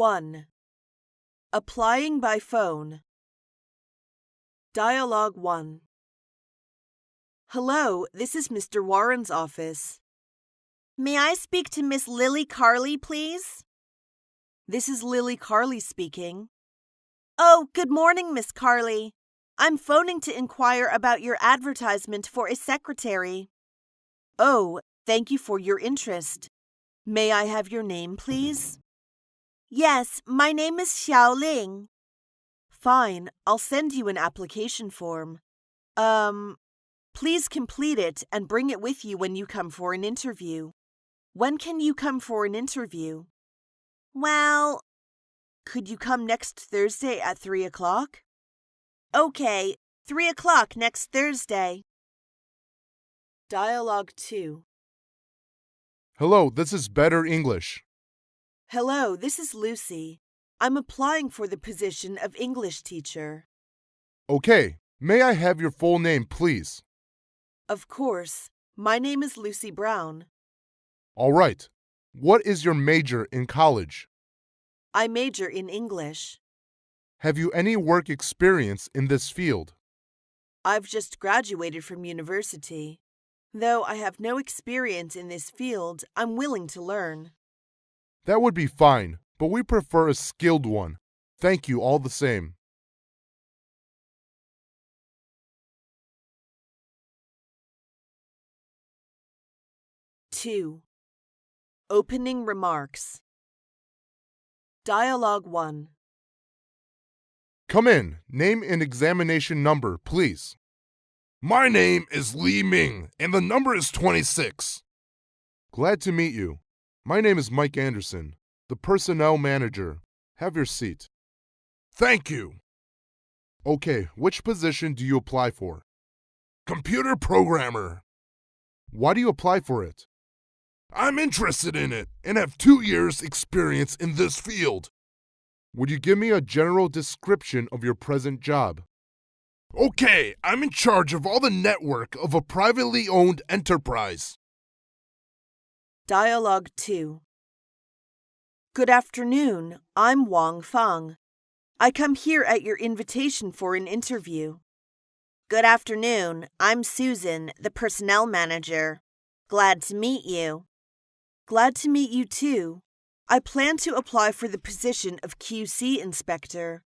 1. Applying by phone. Dialogue 1. Hello, this is Mr. Warren's office. May I speak to Miss Lily Carley, please? This is Lily Carley speaking. Oh, good morning, Miss Carley. I'm phoning to inquire about your advertisement for a secretary. Oh, thank you for your interest. May I have your name, please? Yes, my name is Xiao Ling. Fine, I'll send you an application form. Please complete it and bring it with you when you come for an interview. When can you come for an interview? Well, could you come next Thursday at 3 o'clock? Okay, 3 o'clock next Thursday. Dialogue 2. Hello, this is Better English. Hello, this is Lucy. I'm applying for the position of English teacher. Okay, may I have your full name, please? Of course. My name is Lucy Brown. All right. What is your major in college? I major in English. Have you any work experience in this field? I've just graduated from university. Though I have no experience in this field, I'm willing to learn. That would be fine, but we prefer a skilled one. Thank you all the same. Two. Opening remarks. Dialogue 1. Come in. Name and examination number, please. My name is Li Ming, and the number is 26. Glad to meet you. My name is Mike Anderson, the personnel manager. Have your seat. Thank you. Okay, which position do you apply for? Computer programmer. Why do you apply for it? I'm interested in it and have 2 years' experience in this field. Would you give me a general description of your present job? Okay, I'm in charge of all the network of a privately owned enterprise. Dialogue 2. Good afternoon. I'm Wang Fang. I come here at your invitation for an interview. Good afternoon. I'm Susan, the personnel manager. Glad to meet you. Glad to meet you too. I plan to apply for the position of QC inspector.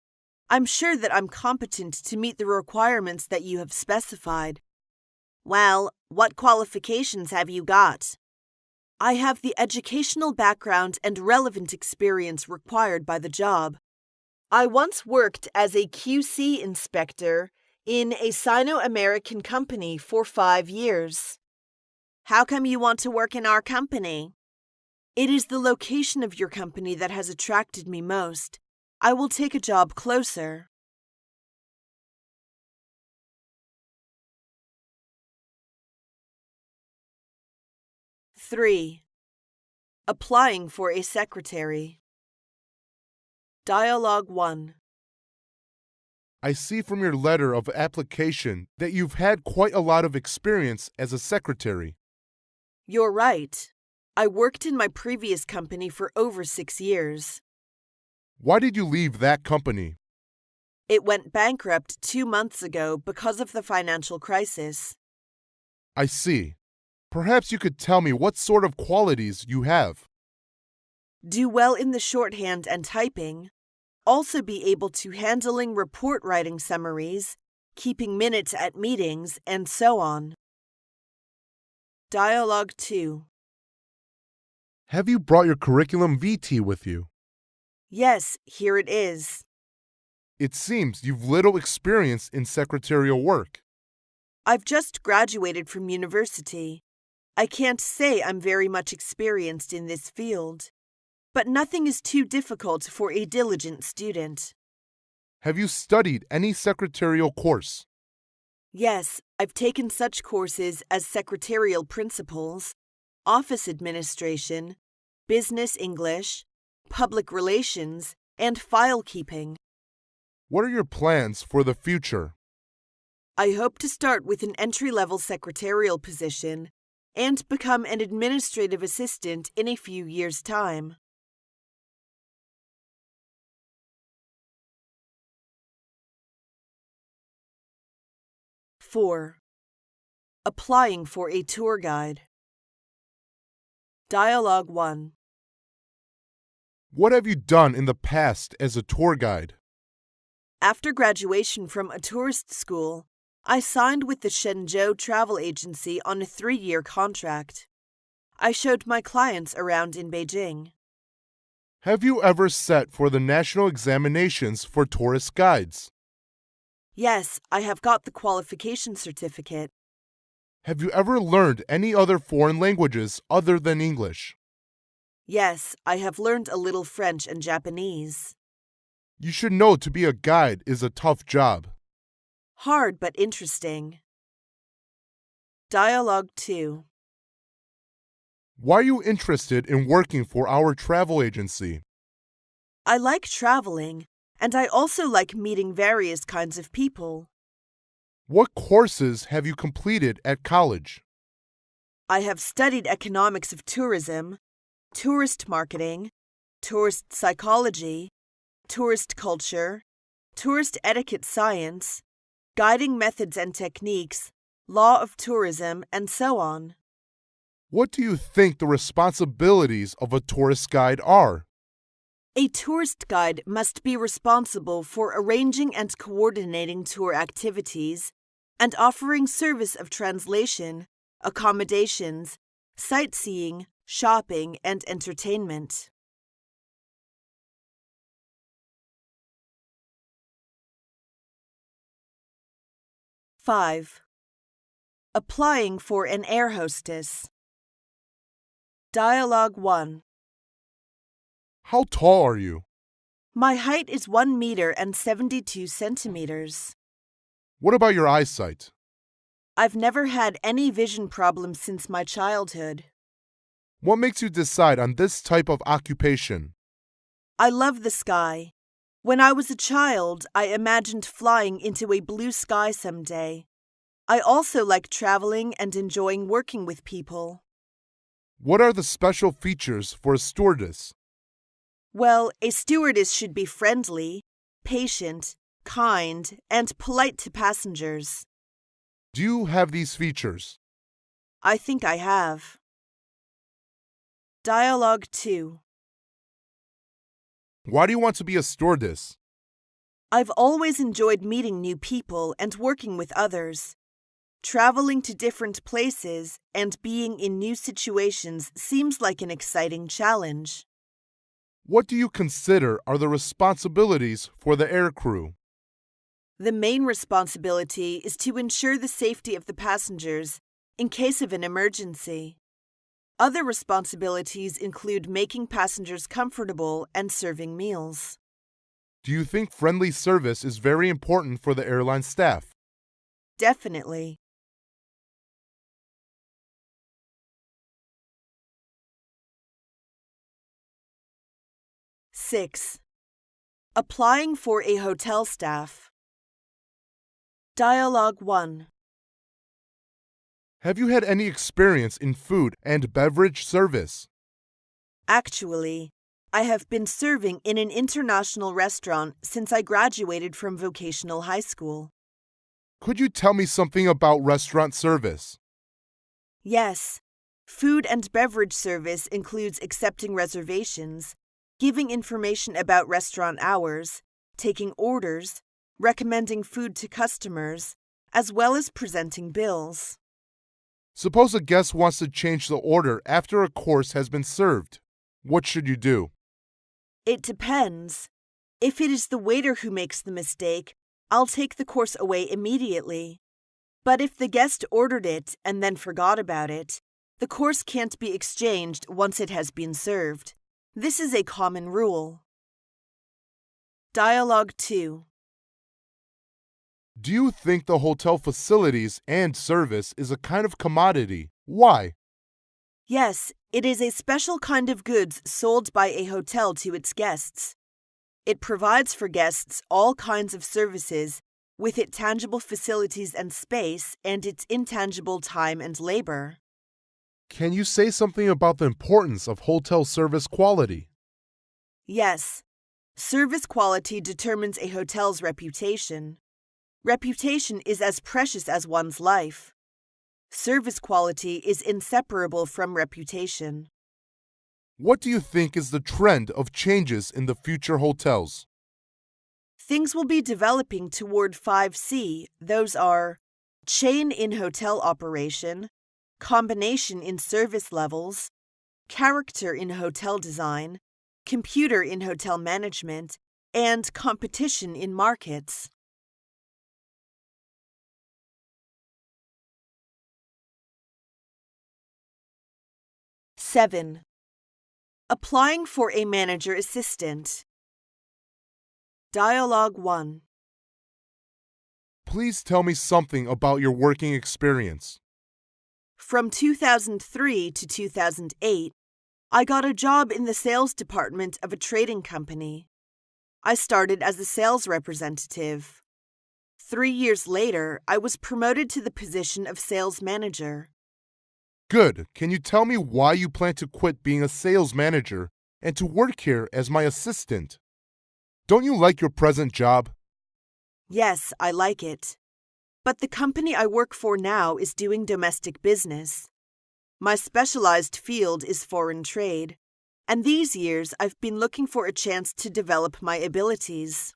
I'm sure that I'm competent to meet the requirements that you have specified. Well, what qualifications have you got? I have the educational background and relevant experience required by the job. I once worked as a QC inspector in a Sino-American company for 5 years. How come you want to work in our company? It is the location of your company that has attracted me most. I will take a job closer. Three. Applying for a secretary. Dialogue 1. I see from your letter of application that you've had quite a lot of experience as a secretary. You're right. I worked in my previous company for over 6 years. Why did you leave that company? It went bankrupt 2 months ago because of the financial crisis. I see. Perhaps you could tell me what sort of qualities you have. Do well in the shorthand and typing. Also be able to handling report writing summaries, keeping minutes at meetings, and so on. Dialogue 2. Have you brought your curriculum vitae with you? Yes, here it is. It seems you've little experience in secretarial work. I've just graduated from university. I can't say I'm very much experienced in this field, but nothing is too difficult for a diligent student. Have you studied any secretarial course? Yes, I've taken such courses as secretarial principles, office administration, business English, public relations, and file keeping. What are your plans for the future? I hope to start with an entry-level secretarial position and become an administrative assistant in a few years' time. 4. Applying for a tour guide. Dialogue 1. What have you done in the past as a tour guide? After graduation from a tourist school, I signed with the Shenzhou travel agency on a 3-year contract. I showed my clients around in Beijing. Have you ever sat for the national examinations for tourist guides? Yes, I have got the qualification certificate. Have you ever learned any other foreign languages other than English? Yes, I have learned a little French and Japanese. You should know to be a guide is a tough job. Hard but interesting. Dialogue 2. Why are you interested in working for our travel agency? I like traveling, and I also like meeting various kinds of people. What courses have you completed at college? I have studied economics of tourism, tourist marketing, tourist psychology, tourist culture, tourist etiquette science, guiding methods and techniques, law of tourism, and so on. What do you think the responsibilities of a tourist guide are? A tourist guide must be responsible for arranging and coordinating tour activities and offering service of translation, accommodations, sightseeing, shopping, and entertainment. Five. Applying for an air hostess. Dialogue 1. How tall are you? My height is 1 meter and 72 centimeters. What about your eyesight? I've never had any vision problems since my childhood. What makes you decide on this type of occupation? I love the sky. When I was a child, I imagined flying into a blue sky someday. I also like traveling and enjoying working with people. What are the special features for a stewardess? Well, a stewardess should be friendly, patient, kind, and polite to passengers. Do you have these features? I think I have. Dialogue 2. Why do you want to be a stewardess? I've always enjoyed meeting new people and working with others. Traveling to different places and being in new situations seems like an exciting challenge. What do you consider are the responsibilities for the aircrew? The main responsibility is to ensure the safety of the passengers in case of an emergency. Other responsibilities include making passengers comfortable and serving meals. Do you think friendly service is very important for the airline staff? Definitely. Six. Applying for a hotel staff. Dialogue 1. Have you had any experience in food and beverage service? Actually, I have been serving in an international restaurant since I graduated from vocational high school. Could you tell me something about restaurant service? Yes, food and beverage service includes accepting reservations, giving information about restaurant hours, taking orders, recommending food to customers, as well as presenting bills. Suppose a guest wants to change the order after a course has been served. What should you do? It depends. If it is the waiter who makes the mistake, I'll take the course away immediately. But if the guest ordered it and then forgot about it, the course can't be exchanged once it has been served. This is a common rule. Dialogue 2. Do you think the hotel facilities and service is a kind of commodity? Why? Yes, it is a special kind of goods sold by a hotel to its guests. It provides for guests all kinds of services, with its tangible facilities and space and its intangible time and labor. Can you say something about the importance of hotel service quality? Yes, service quality determines a hotel's reputation. Reputation is as precious as one's life. Service quality is inseparable from reputation. What do you think is the trend of changes in the future hotels? Things will be developing toward 5C. Those are chain in hotel operation, combination in service levels, character in hotel design, computer in hotel management, and competition in markets. Seven. Applying for a manager assistant. Dialogue 1. Please tell me something about your working experience. From 2003 to 2008, I got a job in the sales department of a trading company. I started as a sales representative. 3 years later, I was promoted to the position of sales manager. Good. Can you tell me why you plan to quit being a sales manager and to work here as my assistant? Don't you like your present job? Yes, I like it. But the company I work for now is doing domestic business. My specialized field is foreign trade, and these years I've been looking for a chance to develop my abilities.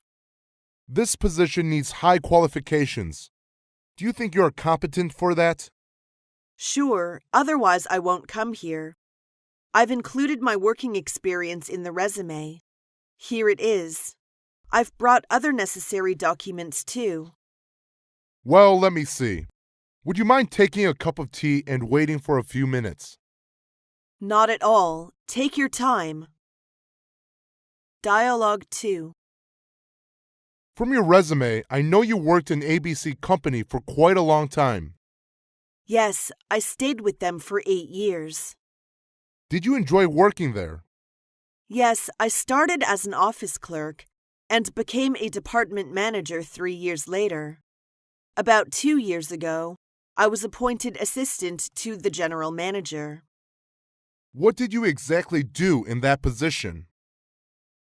This position needs high qualifications. Do you think you're competent for that? Sure, otherwise I won't come here. I've included my working experience in the resume. Here it is. I've brought other necessary documents too. Well, let me see. Would you mind taking a cup of tea and waiting for a few minutes? Not at all. Take your time. Dialogue 2. From your resume, I know you worked in ABC Company for quite a long time. Yes, I stayed with them for 8 years. Did you enjoy working there? Yes, I started as an office clerk and became a department manager 3 years later. About 2 years ago, I was appointed assistant to the general manager. What did you exactly do in that position?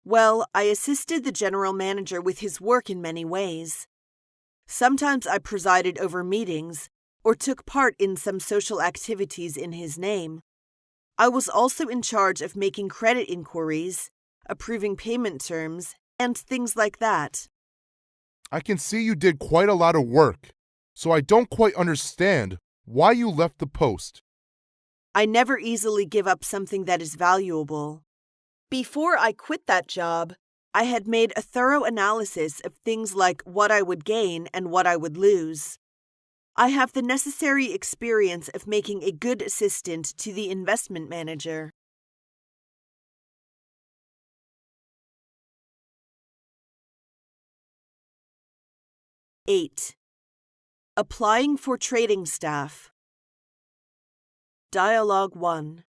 Well, I assisted the general manager with his work in many ways. Sometimes I presided over meetings or took part in some social activities in his name. I was also in charge of making credit inquiries, approving payment terms, and things like that. I can see you did quite a lot of work, so I don't quite understand why you left the post. I never easily give up something that is valuable. Before I quit that job, I had made a thorough analysis of things like what I would gain and what I would lose. I have the necessary experience of making a good assistant to the investment manager. Eight. Applying for trading staff. Dialogue 1.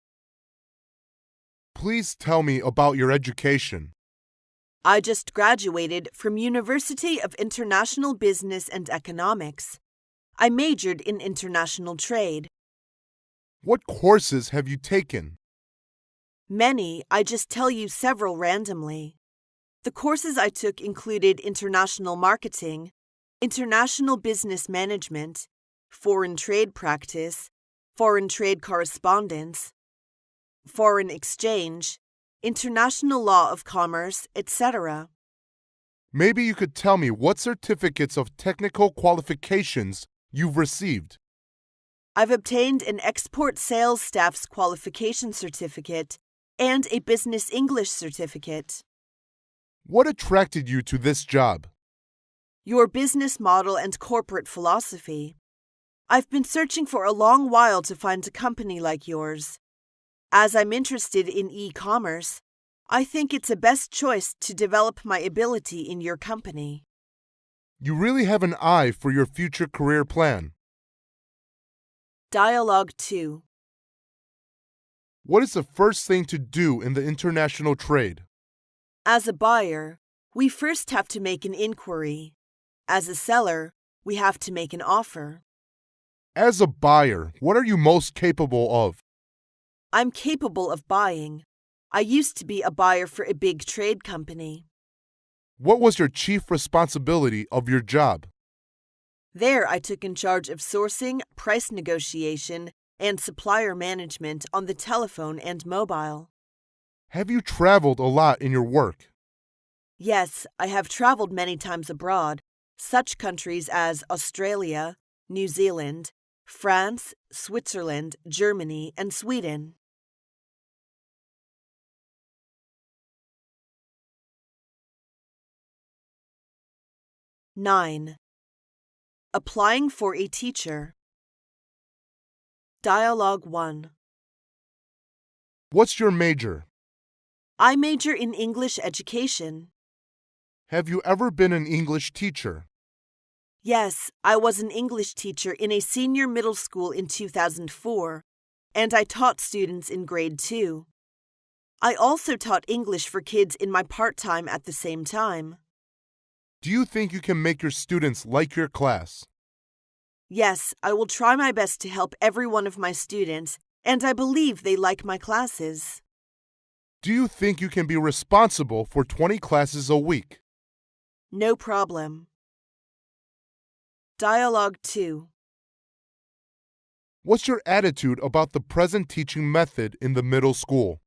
Please tell me about your education. I just graduated from University of International Business and Economics. I majored in international trade. What courses have you taken? Many, I just tell you several randomly. The courses I took included international marketing, international business management, foreign trade practice, foreign trade correspondence, foreign exchange, international law of commerce, etc. Maybe you could tell me what certificates of technical qualifications you've received. I've obtained an export sales staff's qualification certificate and a business English certificate. What attracted you to this job? Your business model and corporate philosophy. I've been searching for a long while to find a company like yours. As I'm interested in e-commerce, I think it's a best choice to develop my ability in your company. You really have an eye for your future career plan. Dialogue 2. What is the first thing to do in the international trade? As a buyer, we first have to make an inquiry. As a seller, we have to make an offer. As a buyer, what are you most capable of? I'm capable of buying. I used to be a buyer for a big trade company. What was your chief responsibility of your job? There, I took in charge of sourcing, price negotiation, and supplier management on the telephone and mobile. Have you traveled a lot in your work? Yes, I have traveled many times abroad, such countries as Australia, New Zealand, France, Switzerland, Germany, and Sweden. 9. Applying for a teacher. Dialogue 1. What's your major? I major in English education. Have you ever been an English teacher? Yes, I was an English teacher in a senior middle school in 2004, and I taught students in grade 2. I also taught English for kids in my part-time at the same time. Do you think you can make your students like your class? Yes, I will try my best to help every one of my students, and I believe they like my classes. Do you think you can be responsible for 20 classes a week? No problem. Dialogue 2. What's your attitude about the present teaching method in the middle school?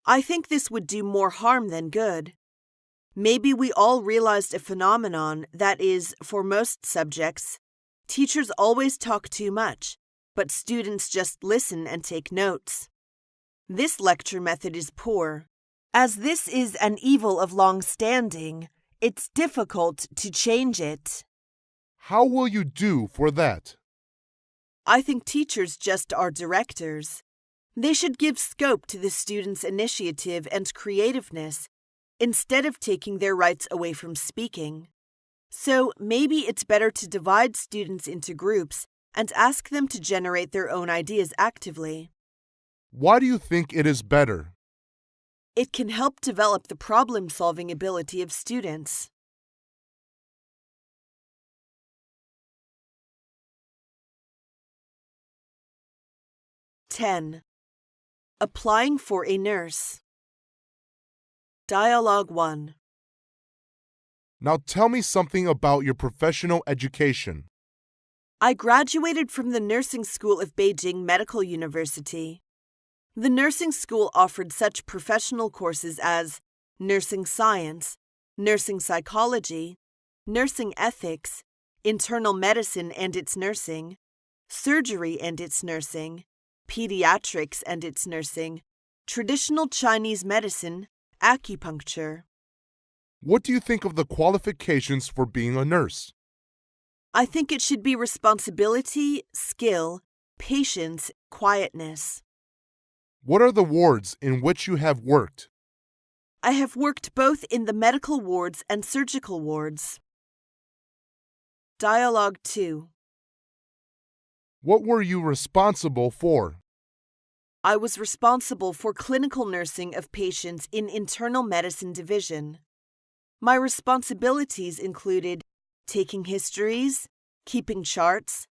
I think this would do more harm than good. Maybe we all realized a phenomenon that is, for most subjects, teachers always talk too much, but students just listen and take notes. This lecture method is poor. As this is an evil of long standing, it's difficult to change it. How will you do for that? I think teachers just are directors. They should give scope to the students' initiative and creativeness, instead of taking their rights away from speaking. So maybe it's better to divide students into groups and ask them to generate their own ideas actively. Why do you think it is better? It can help develop the problem-solving ability of students. 10. Applying for a nurse. Dialogue 1. Now tell me something about your professional education. I graduated from the Nursing School of Beijing Medical University. The nursing school offered such professional courses as nursing science, nursing psychology, nursing ethics, internal medicine and its nursing, surgery and its nursing, pediatrics and its nursing, traditional Chinese medicine, acupuncture. What do you think of the qualifications for being a nurse? I think it should be responsibility, skill, patience, quietness. What are the wards in which you have worked? I have worked both in the medical wards and surgical wards. Dialogue 2. What were you responsible for? I was responsible for clinical nursing of patients in internal medicine division. My responsibilities included taking histories, keeping charts,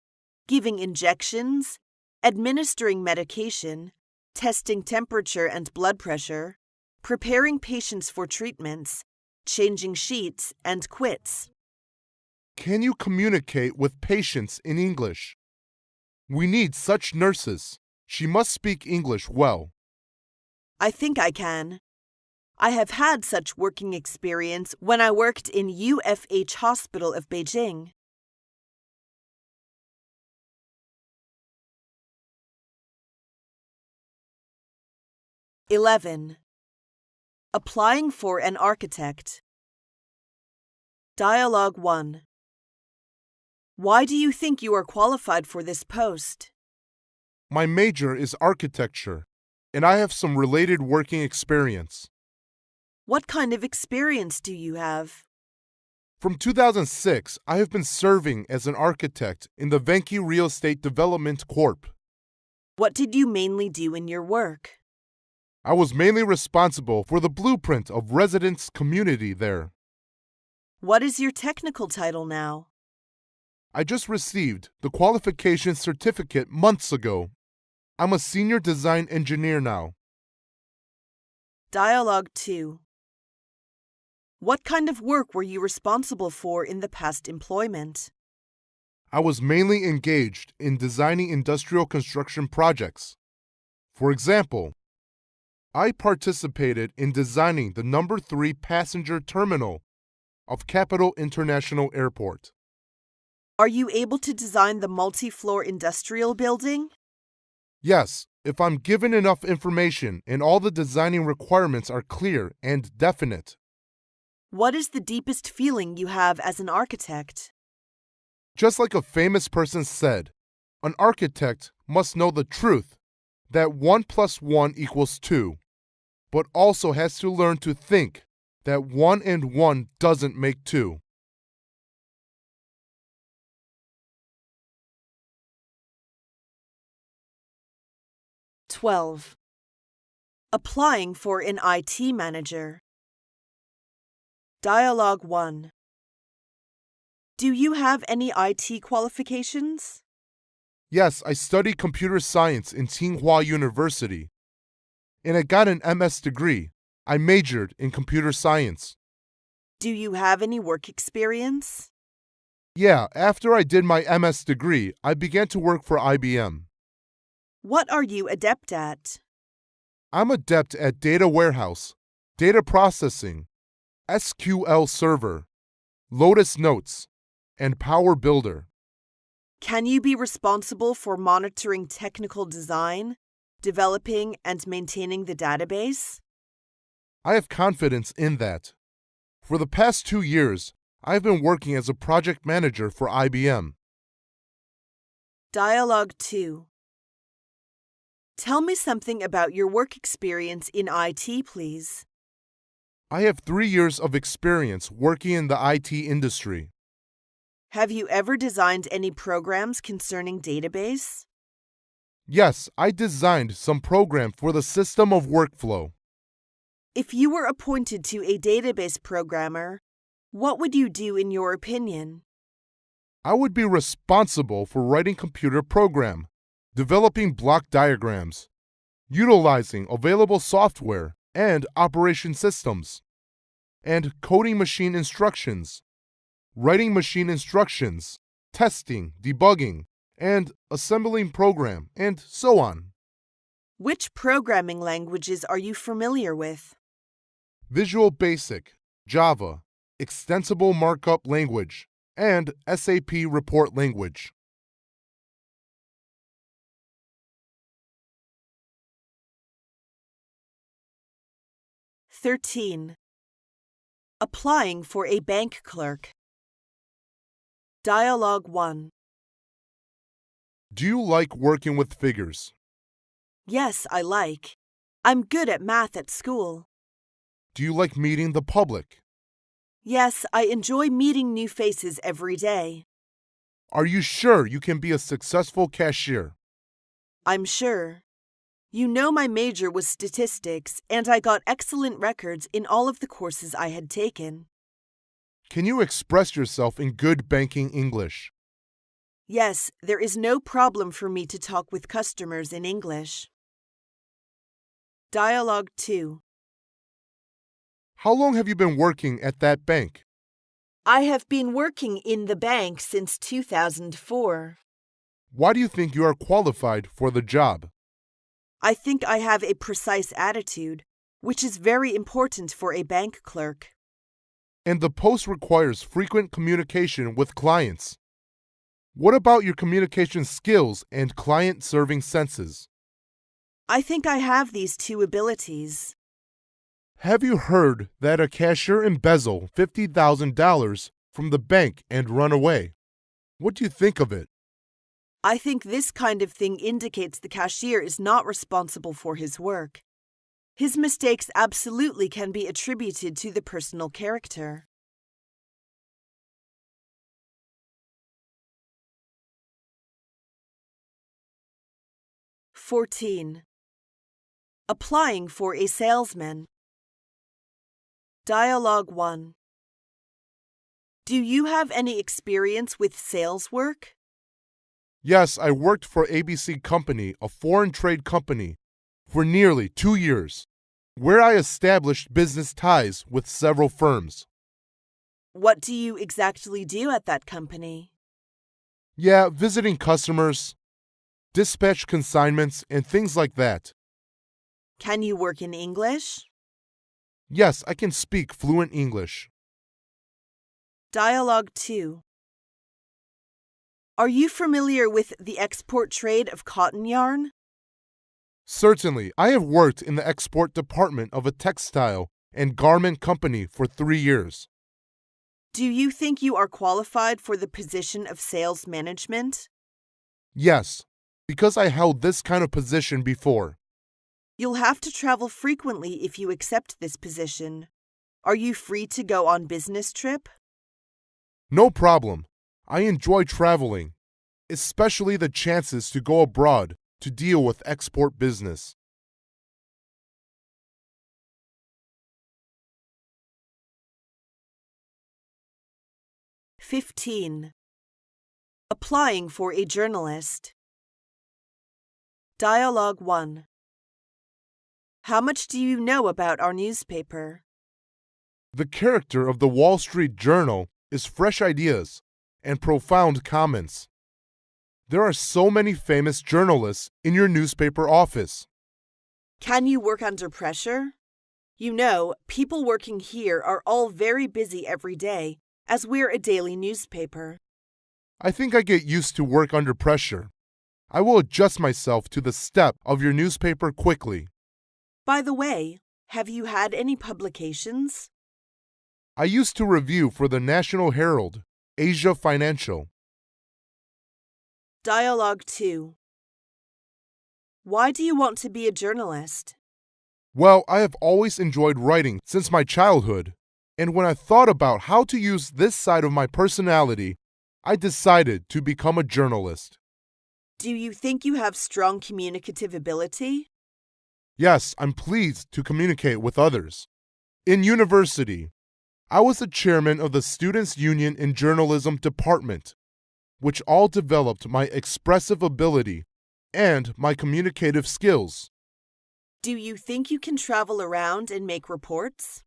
giving injections, administering medication, testing temperature and blood pressure, preparing patients for treatments, changing sheets, and quits. Can you communicate with patients in English? We need such nurses. She must speak English well. I think I can. I have had such working experience when I worked in UFH Hospital of Beijing. 11. Applying for an architect. Dialogue 1. Why do you think you are qualified for this post? My major is architecture, and I have some related working experience. What kind of experience do you have? From 2006, I have been serving as an architect in the Venki Real Estate Development Corp. What did you mainly do in your work? I was mainly responsible for the blueprint of residents' community there. What is your technical title now? I just received the qualification certificate months ago. I'm a senior design engineer now. Dialogue 2. What kind of work were you responsible for in the past employment? I was mainly engaged in designing industrial construction projects. For example, I participated in designing the number 3 passenger terminal of Capital International Airport. Are you able to design the multi-floor industrial building? Yes, if I'm given enough information and all the designing requirements are clear and definite. What is the deepest feeling you have as an architect? Just like a famous person said, an architect must know the truth that 1 + 1 = 2, but also has to learn to think that 1 and 1 doesn't make 2. (12) Applying for an IT manager. Dialogue 1. Do you have any IT qualifications? Yes, I studied computer science in Tsinghua University, and I got an MS degree. I majored in computer science. Do you have any work experience? Yeah, after I did my MS degree, I began to work for IBM. What are you adept at? I'm adept at data warehouse, data processing, SQL Server, Lotus Notes, and Power Builder. Can you be responsible for monitoring technical design, developing and maintaining the database? I have confidence in that. For the past 2 years, I've been working as a project manager for IBM. Dialogue 2. Tell me something about your work experience in IT, please. I have 3 years of experience working in the IT industry. Have you ever designed any programs concerning database? Yes, I designed some program for the system of workflow. If you were appointed to a database programmer, what would you do in your opinion? I would be responsible for writing computer program, developing block diagrams, utilizing available software and operation systems, and coding machine instructions, writing machine instructions, testing, debugging, and assembling program, and so on. Which programming languages are you familiar with? Visual Basic, Java, Extensible Markup Language, and SAP Report Language. (13) Applying for a bank clerk. Dialogue 1. Do you like working with figures? Yes, I like. I'm good at math at school. Do you like meeting the public? Yes, I enjoy meeting new faces every day. Are you sure you can be a successful cashier? I'm sure. You know my major was statistics, and I got excellent records in all of the courses I had taken. Can you express yourself in good banking English? Yes, there is no problem for me to talk with customers in English. Dialogue 2. How long have you been working at that bank? I have been working in the bank since 2004. Why do you think you are qualified for the job? I think I have a precise attitude, which is very important for a bank clerk. And the post requires frequent communication with clients. What about your communication skills and client-serving senses? I think I have these two abilities. Have you heard that a cashier embezzled $50,000 from the bank and run away? What do you think of it? I think this kind of thing indicates the cashier is not responsible for his work. His mistakes absolutely can be attributed to the personal character. (14) Applying for a salesman. Dialogue 1. Do you have any experience with sales work? Yes, I worked for ABC Company, a foreign trade company, for nearly 2 years, where I established business ties with several firms. What do you exactly do at that company? Yeah, visiting customers, dispatch consignments, and things like that. Can you work in English? Yes, I can speak fluent English. Dialogue 2. Are you familiar with the export trade of cotton yarn? Certainly, I have worked in the export department of a textile and garment company for 3 years. Do you think you are qualified for the position of sales management? Yes, because I held this kind of position before. You'll have to travel frequently if you accept this position. Are you free to go on business trip? No problem. I enjoy traveling, especially the chances to go abroad to deal with export business. (15) Applying for a journalist. Dialogue 1. How much do you know about our newspaper? The character of the Wall Street Journal is fresh ideas and profound comments. There are so many famous journalists in your newspaper office. Can you work under pressure? You know, people working here are all very busy every day, as we're a daily newspaper. I think I get used to work under pressure. I will adjust myself to the step of your newspaper quickly. By the way, have you had any publications? I used to review for the National Herald, Asia Financial. Dialogue 2. Why do you want to be a journalist? Well, I have always enjoyed writing since my childhood, and when I thought about how to use this side of my personality, I decided to become a journalist. Do you think you have strong communicative ability? Yes, I'm pleased to communicate with others. In university, I was the chairman of the Students' Union in Journalism Department, which all developed my expressive ability and my communicative skills. Do you think you can travel around and make reports?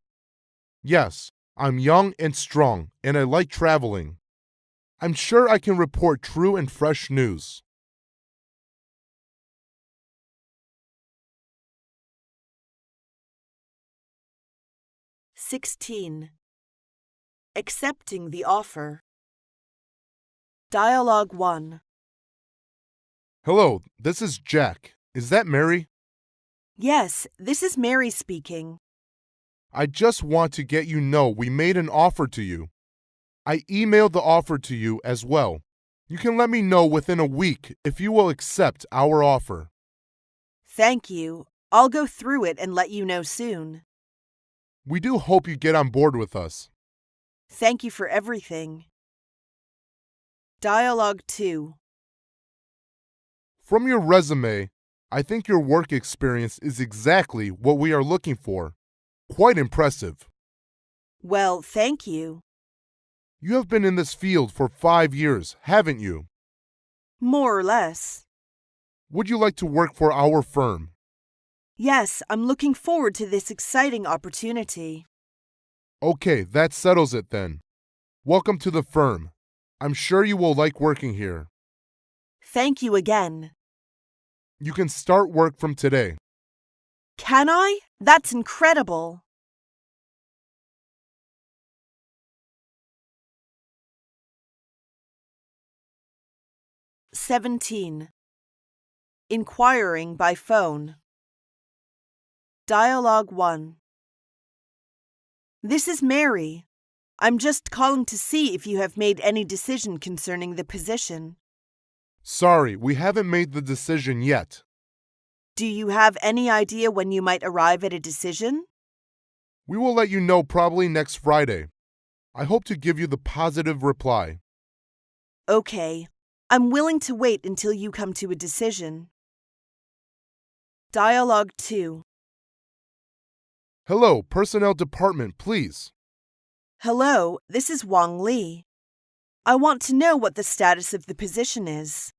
Yes, I'm young and strong, and I like traveling. I'm sure I can report true and fresh news. (16) Accepting the offer. Dialogue 1. Hello, this is Jack. Is that Mary? Yes, this is Mary speaking. I just want to get you know we made an offer to you. I emailed the offer to you as well. You can let me know within a week if you will accept our offer. Thank you. I'll go through it and let you know soon. We do hope you get on board with us. Thank you for everything. Dialogue 2. From your resume, I think your work experience is exactly what we are looking for. Quite impressive. Well, thank you. You have been in this field for 5 years, haven't you? More or less. Would you like to work for our firm? Yes, I'm looking forward to this exciting opportunity. Okay, that settles it then. Welcome to the firm. I'm sure you will like working here. Thank you again. You can start work from today. Can I? That's incredible. (17) Inquiring by phone. Dialogue 1. This is Mary. I'm just calling to see if you have made any decision concerning the position. Sorry, we haven't made the decision yet. Do you have any idea when you might arrive at a decision? We will let you know probably next Friday. I hope to give you the positive reply. Okay. I'm willing to wait until you come to a decision. Dialogue 2. Hello, Personnel Department, please. Hello, this is Wang Li. I want to know what the status of the position is.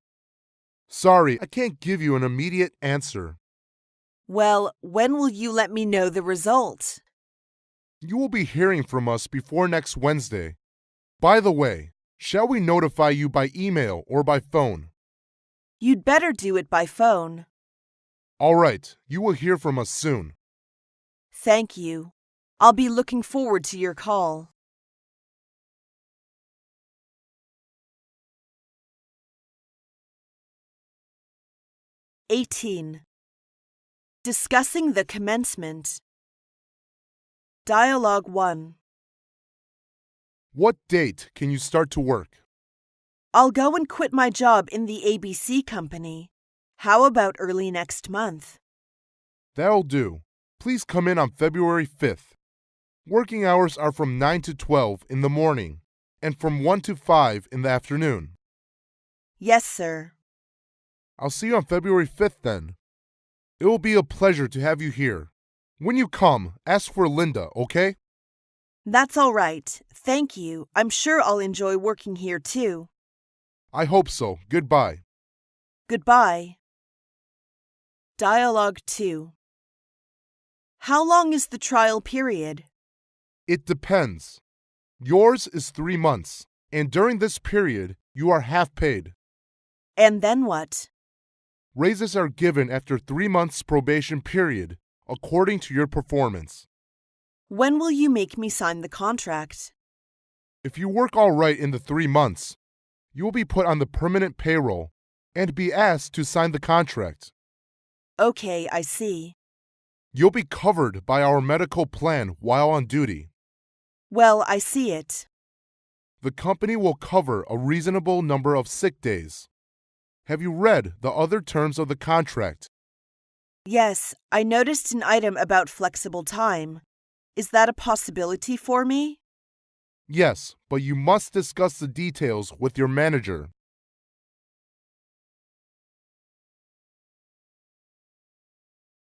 Sorry, I can't give you an immediate answer. Well, when will you let me know the result? You will be hearing from us before next Wednesday. By the way, Shall we notify you by email or by phone? You'd better do it by phone. All right, you will hear from us soon. Thank you. I'll be looking forward to your call. Discussing the commencement. Dialogue 1. What date can you start to work? I'll go and quit my job in the ABC company. How about early next month? That'll do. Please come in on February 5th. Working hours are from 9 to 12 in the morning and from 1 to 5 in the afternoon. Yes, sir. I'll see you on February 5th then. It will be a pleasure to have you here. When you come, ask for Linda, okay? That's all right. Thank you. I'm sure I'll enjoy working here too. I hope so. Goodbye. Goodbye. Dialogue 2. How long is the trial period? It depends. Yours is 3 months, and during this period, you are half paid. And then what? Raises are given after 3 months probation period, according to your performance. When will you make me sign the contract? If you work all right in the 3 months, you will be put on the permanent payroll and be asked to sign the contract. Okay, I see. You'll be covered by our medical plan while on duty. Well, I see it. The company will cover a reasonable number of sick days. Have you read the other terms of the contract? Yes, I noticed an item about flexible time. Is that a possibility for me? Yes, but you must discuss the details with your manager.